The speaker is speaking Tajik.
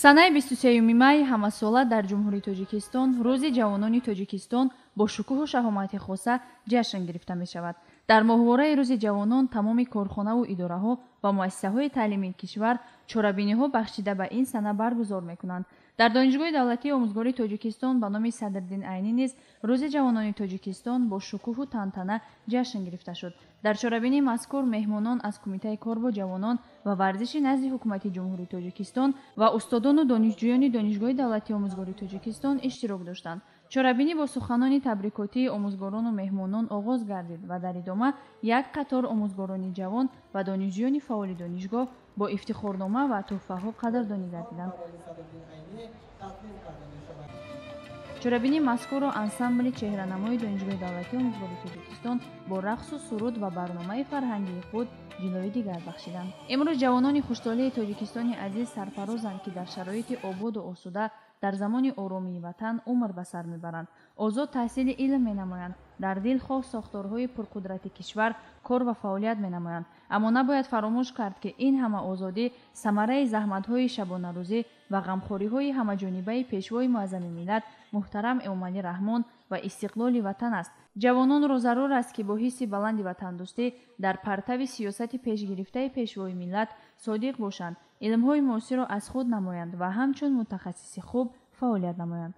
санаи 23 май ҳамасола дар ҷумҳурии Тоҷикистон рӯзи ҷавонони Тоҷикистон бо шукӯҳу шаҳомати хоса ҷашн гирифта мешавад. дар моҳвораи рӯзи ҷавонон тамоми корхонаву идораҳо ва муассисаҳои таълимии кишвар чорабиниҳо бахшида ба ин сана баргузор мекунанд. дар донишгоҳи давлатии омӯзгории Тоҷикистон ба номи Садриддин Айнӣ низ рӯзи ҷавонони Тоҷикистон бо шукӯҳу тантана ҷашн гирифта шуд. дар чорабинии мазкур меҳмонон аз Кумитаи кор бо ҷавонон ва варзиши назди ҳукумати ҷумҳурии Тоҷикистон ва устодону донишҷӯёни донишгоҳи давлатии омӯзгории Тоҷикистон иштирок доштанд. чорабинӣ бо суханони табрикотии омӯзгорону меҳмонон оғоз гардид ва дар идома як қатор омӯзгорони ҷавон ва донишҷӯёни фаъоли донишгоҳ бо ифтихорнома ва тӯҳфаҳо қадрдонӣ гардиданд. чорабинии мазкурро ансамбли чеҳранамои донишгоҳи давлатии омӯзгории Тоҷикистон бо рақсу суруд ва барномаи фарҳангии худ ҷилои дигар бахшиданд. имрӯз ҷавонони хуштолии Тоҷикистони азиз сарфарозанд, ки дар шароити ободу осуда дар замони оромии ватан умр ба сар мебаранд. озод таҳсили илм менамоянд, дар дил хоҳ сохторҳои пурқудрати кишвар кор ва фаъолият менамоянд. аммо набояд фаромӯш кард, ки ин ҳама озодӣ самараи заҳматҳои шабонарӯзӣ ва ғамхориҳои ҳамаҷонибаи пешвои муаззами миллат муҳтарам Эмомалӣ Раҳмон ва истиқлоли ватан аст. ҷавононро зарур аст, ки бо ҳисси баланди ватандӯстӣ дар партави сиёсати пешгирифтаи пешвои миллат содиқ бошанд, илмҳои муосирро аз худ намоянд ва ҳамчун мутахассиси хуб фаъолият намоянд.